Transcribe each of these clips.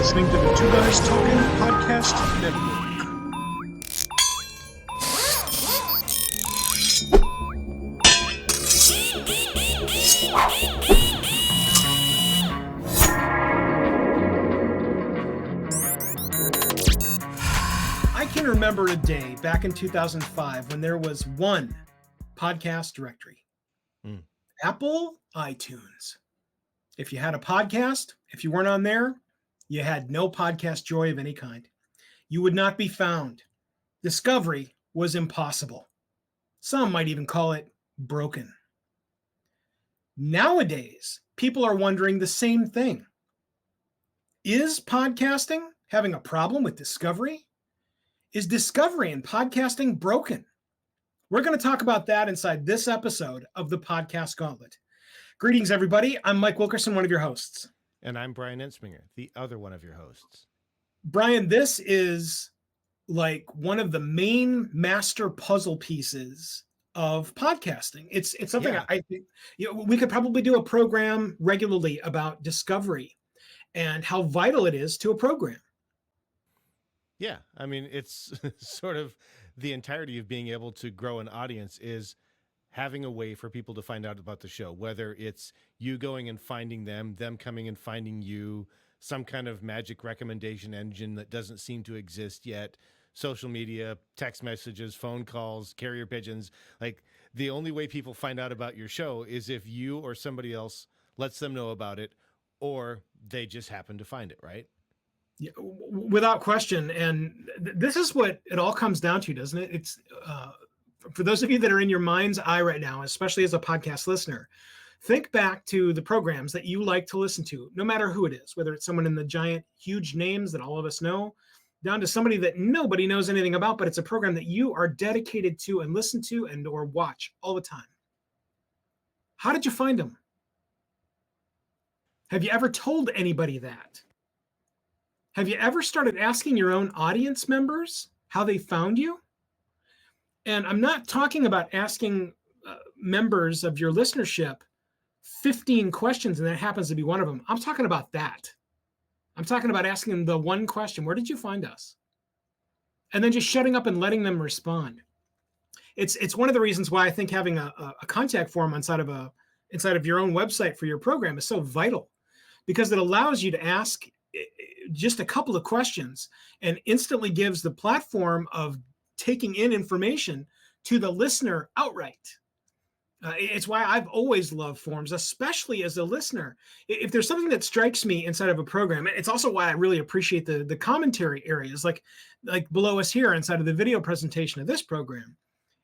listening to the Two Guys Talking Podcast Network. I can remember a day back in 2005 when there was one podcast directory. Apple iTunes. If you had a podcast, if you weren't on there, you had no podcast joy of any kind. You would not be found. Discovery was impossible. Some might even call it broken. Nowadays, people are wondering the same thing. Is podcasting having a problem with discovery? Is discovery in podcasting broken? We're going to talk about that inside this episode of the Podcast Gauntlet. Greetings, everybody. I'm Mike Wilkerson, one of your hosts. And I'm Bryan Entzminger, the other one of your hosts. Bryan, this is like one of the main master puzzle pieces of podcasting. It's something I think we could probably do a program regularly about discovery and how vital it is to a program. Yeah, I mean, it's sort of the entirety of being able to grow an audience is having a way for people to find out about the show, whether it's you going and finding them coming and finding you, some kind of magic recommendation engine that doesn't seem to exist yet, social media, text messages, phone calls, carrier pigeons. Like, the only way people find out about your show is if you or somebody else lets them know about it, or they just happen to find it, right? Yeah, without question. And this is what it all comes down to, doesn't it? It's for those of you that are in your mind's eye right now, especially as a podcast listener, think back to the programs that you like to listen to, no matter who it is, whether it's someone in the giant, huge names that all of us know, down to somebody that nobody knows anything about, but it's a program that you are dedicated to and listen to and or watch all the time. How did you find them? Have you ever told anybody that? Have you ever started asking your own audience members how they found you? And I'm not talking about asking members of your listenership 15 questions and that happens to be one of them. I'm talking about that. I'm talking about asking them the one question, where did you find us? And then just shutting up and letting them respond. It's one of the reasons why I think having a contact form inside of your own website for your program is so vital, because it allows you to ask just a couple of questions and instantly gives the platform of taking in information to the listener outright. It's why I've always loved forums, especially as a listener. If there's something that strikes me inside of a program, it's also why I really appreciate the commentary areas like below us here inside of the video presentation of this program,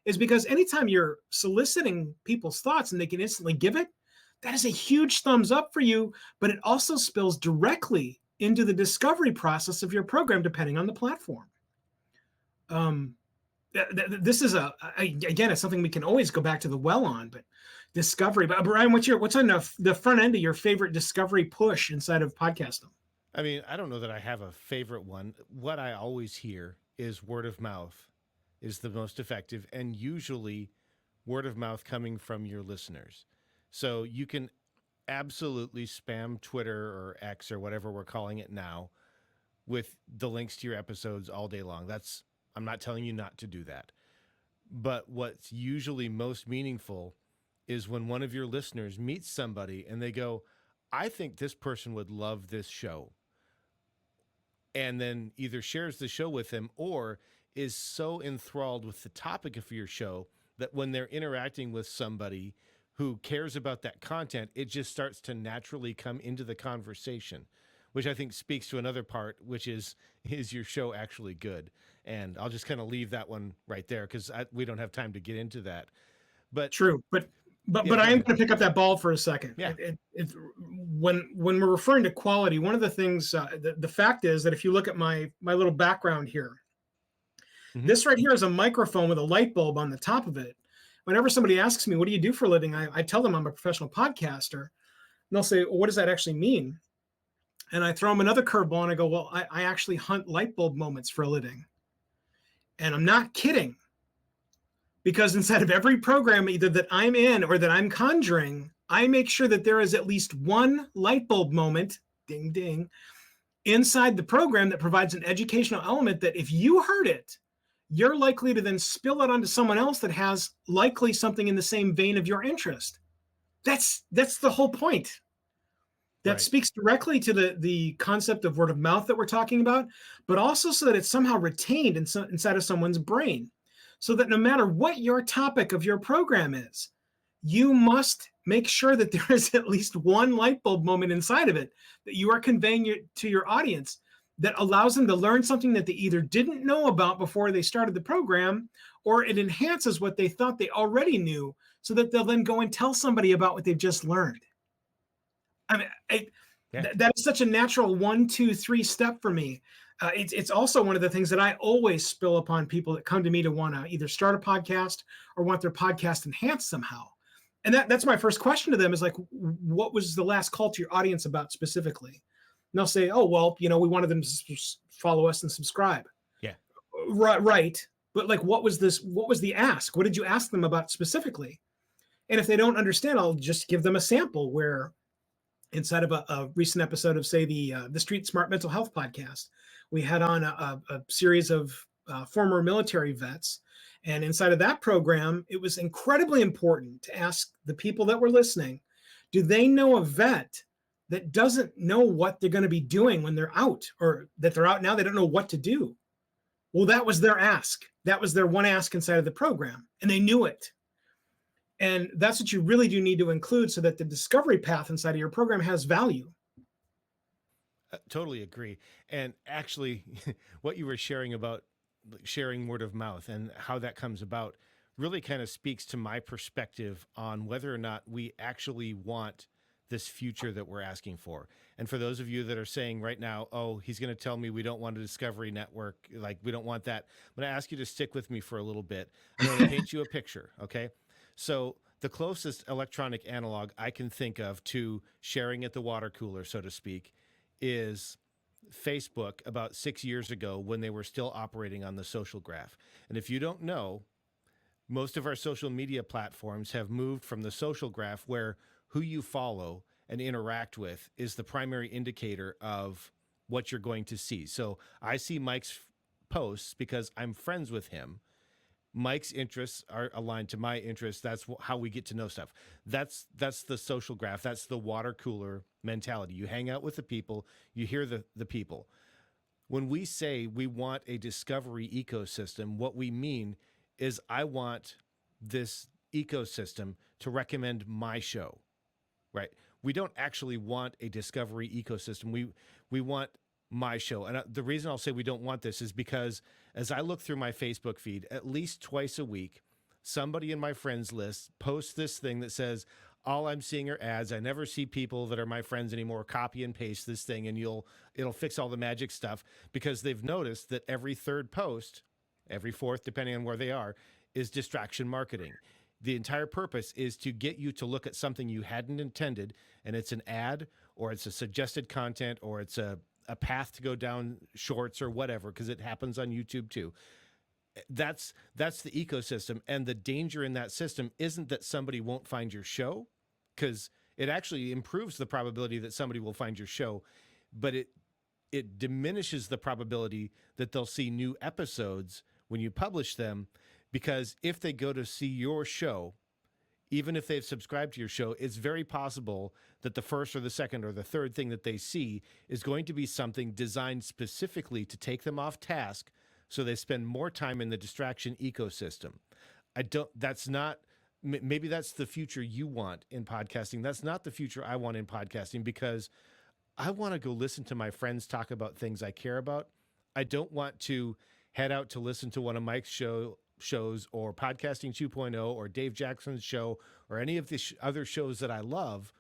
is because anytime you're soliciting people's thoughts and they can instantly give it, that is a huge thumbs up for you, but it also spills directly into the discovery process of your program, depending on the platform. This is again, it's something we can always go back to the well on, but discovery. But Bryan, what's on the front end of your favorite discovery push inside of podcasting? I mean, I don't know that I have a favorite one. What I always hear is word of mouth is the most effective, and usually word of mouth coming from your listeners. So you can absolutely spam Twitter or X or whatever we're calling it now with the links to your episodes all day long. I'm not telling you not to do that. But what's usually most meaningful is when one of your listeners meets somebody and they go, I think this person would love this show. And then either shares the show with them or is so enthralled with the topic of your show that when they're interacting with somebody who cares about that content, it just starts to naturally come into the conversation, which I think speaks to another part, which is your show actually good? And I'll just kind of leave that one right there because we don't have time to get into that. But true, but I am going to pick up that ball for a second. Yeah. When we're referring to quality, one of the things, the fact is that if you look at my little background here, this right here is a microphone with a light bulb on the top of it. Whenever somebody asks me, what do you do for a living? I tell them I'm a professional podcaster. And they'll say, well, what does that actually mean? And I throw them another curveball and I go, well, I actually hunt light bulb moments for a living. And I'm not kidding. Because inside of every program, either that I'm in or that I'm conjuring, I make sure that there is at least one light bulb moment, ding, ding, inside the program that provides an educational element that if you heard it, you're likely to then spill it onto someone else that has likely something in the same vein of your interest. That's the whole point. That Right. speaks directly to the concept of word of mouth that we're talking about, but also so that it's somehow retained inside of someone's brain, so that no matter what your topic of your program is, you must make sure that there is at least one light bulb moment inside of it that you are conveying to your audience that allows them to learn something that they either didn't know about before they started the program, or it enhances what they thought they already knew, so that they'll then go and tell somebody about what they've just learned. I mean, that is such a natural 1, 2, 3 step for me. It's also one of the things that I always spill upon people that come to me to want to either start a podcast or want their podcast enhanced somehow. And that's my first question to them is like, what was the last call to your audience about specifically? And they'll say, oh, well, we wanted them to follow us and subscribe. Yeah. Right. But like, what was the ask? What did you ask them about specifically? And if they don't understand, I'll just give them a sample where inside of a recent episode of, say, the Street Smart Mental Health podcast, we had on a series of former military vets. And inside of that program, it was incredibly important to ask the people that were listening, do they know a vet that doesn't know what they're going to be doing when they're out, or that they're out now, they don't know what to do? Well, that was their ask. That was their one ask inside of the program, and they knew it. And that's what you really do need to include so that the discovery path inside of your program has value. Totally agree. And actually, what you were sharing about sharing word of mouth and how that comes about really kind of speaks to my perspective on whether or not we actually want this future that we're asking for. And for those of you that are saying right now, oh, he's going to tell me we don't want a discovery network, like we don't want that, I'm going to ask you to stick with me for a little bit. I'm going to paint you a picture, okay? So the closest electronic analog I can think of to sharing at the water cooler, so to speak, is Facebook about 6 years ago when they were still operating on the social graph. And if you don't know, most of our social media platforms have moved from the social graph, where who you follow and interact with is the primary indicator of what you're going to see. So I see Mike's posts because I'm friends with him. Mike's interests are aligned to my interests. That's how we get to know stuff. That's the social graph. That's the water cooler mentality. You hang out with the people, you hear the people. When we say we want a discovery ecosystem, what we mean is I want this ecosystem to recommend my show, right? We don't actually want a discovery ecosystem. We want my show. And the reason I'll say we don't want this is because as I look through my Facebook feed, at least twice a week, somebody in my friends list posts this thing that says, all I'm seeing are ads. I never see people that are my friends anymore. Copy and paste this thing and it'll fix all the magic stuff, because they've noticed that every third post, every fourth, depending on where they are, is distraction marketing. The entire purpose is to get you to look at something you hadn't intended, and it's an ad, or it's a suggested content, or it's a path to go down shorts or whatever, because it happens on YouTube too. That's the ecosystem. And the danger in that system isn't that somebody won't find your show, because it actually improves the probability that somebody will find your show, but it diminishes the probability that they'll see new episodes when you publish them, because if they go to see your show, even if they've subscribed to your show, it's very possible that the first or the second or the third thing that they see is going to be something designed specifically to take them off task, so they spend more time in the distraction ecosystem. Maybe that's the future you want in podcasting. That's not the future I want in podcasting, because I want to go listen to my friends talk about things I care about. I don't want to head out to listen to one of Mike's shows or Podcasting 2.0 or Dave Jackson's show or any of the other shows that I love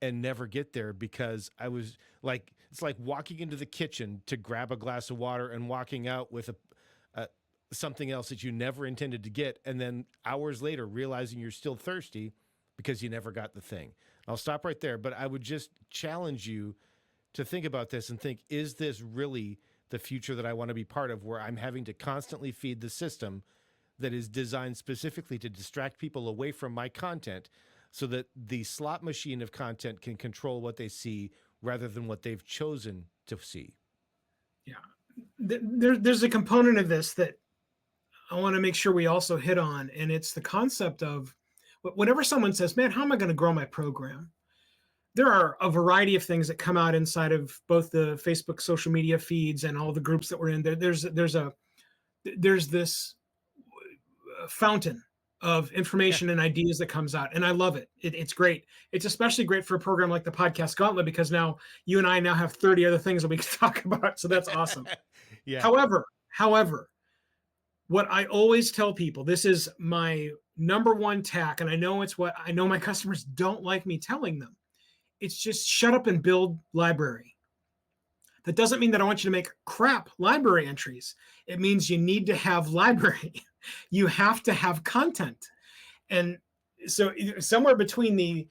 and never get there, because I was like, it's like walking into the kitchen to grab a glass of water and walking out with something else that you never intended to get, and then hours later realizing you're still thirsty because you never got the thing. I'll stop right there, but I would just challenge you to think about this and think, is this really the future that I want to be part of, where I'm having to constantly feed the system that is designed specifically to distract people away from my content, so that the slot machine of content can control what they see rather than what they've chosen to see. Yeah. There's a component of this that I want to make sure we also hit on, and it's the concept of whenever someone says, man, how am I going to grow my program? There are a variety of things that come out inside of both the Facebook social media feeds and all the groups that we're in. There's this fountain of information and ideas that comes out, and I love it. It's great. It's especially great for a program like the Podcast Gauntlet, because now you and I now have 30 other things that we can talk about. So that's awesome. Yeah. However, what I always tell people, this is my number one tack, and I know it's what I know my customers don't like me telling them. It's just shut up and build library. That doesn't mean that I want you to make crap library entries. It means you need to have library. You have to have content. And so somewhere between the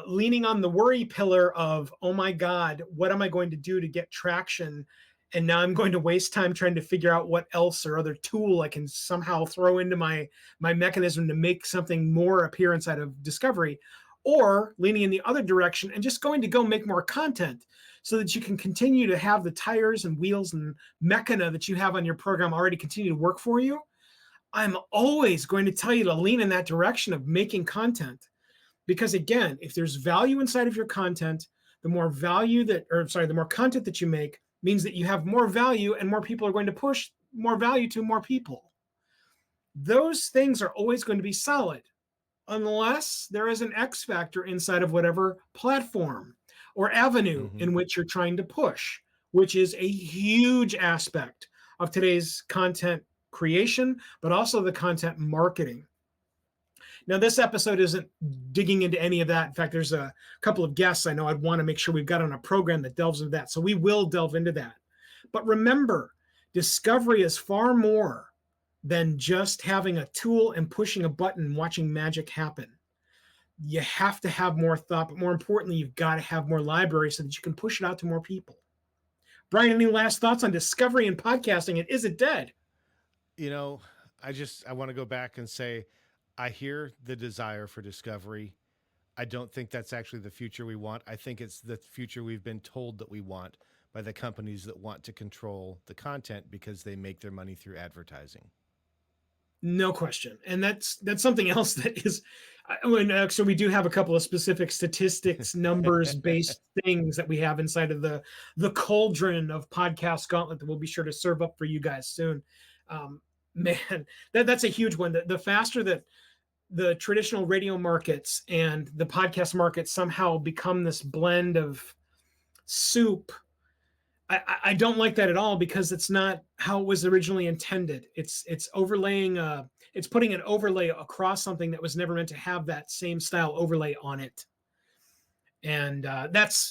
leaning on the worry pillar of, oh my God, what am I going to do to get traction? And now I'm going to waste time trying to figure out what else or other tool I can somehow throw into my mechanism to make something more appear inside of discovery, or leaning in the other direction and just going to go make more content so that you can continue to have the tires and wheels and mechana that you have on your program already continue to work for you. I'm always going to tell you to lean in that direction of making content, because again, if there's value inside of your content, the more content that you make means that you have more value, and more people are going to push more value to more people. Those things are always going to be solid, unless there is an X factor inside of whatever platform or avenue in which you're trying to push, which is a huge aspect of today's content creation, but also the content marketing. Now, this episode isn't digging into any of that. In fact, there's a couple of guests I know I'd want to make sure we've got on a program that delves into that. So we will delve into that. But remember, discovery is far more than just having a tool and pushing a button and watching magic happen. You have to have more thought, but more importantly, you've got to have more library so that you can push it out to more people. Brian, any last thoughts on discovery and podcasting, and is it dead? You know, I want to go back and say, I hear the desire for discovery. I don't think that's actually the future we want. I think it's the future we've been told that we want by the companies that want to control the content because they make their money through advertising. No question. And that's something else that is, so we do have a couple of specific statistics, numbers-based things that we have inside of the cauldron of Podcast Gauntlet that we'll be sure to serve up for you guys soon. Man, that's a huge one. The faster that the traditional radio markets and the podcast market somehow become this blend of soup, I don't like that at all, because it's not how it was originally intended. It's overlaying, it's putting an overlay across something that was never meant to have that same style overlay on it. And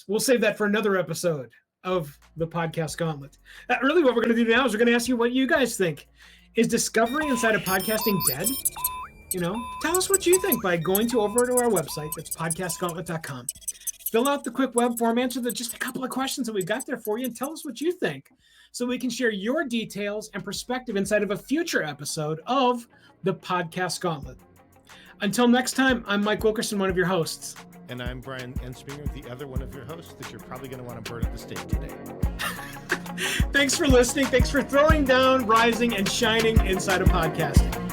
we'll save that for another episode of the Podcast Gauntlet. Really, what we're going to do now is we're going to ask you what you guys think. Is discovery inside of podcasting dead? You know, tell us what you think by going over to our website. That's podcastgauntlet.com. Fill out the quick web form, answer just a couple of questions that we've got there for you, and tell us what you think so we can share your details and perspective inside of a future episode of the Podcast Gauntlet. Until next time, I'm Mike Wilkerson, one of your hosts. And I'm Bryan Entzminger, the other one of your hosts that you're probably going to want to burn at the stake today. Thanks for listening. Thanks for throwing down, rising, and shining inside of podcasting.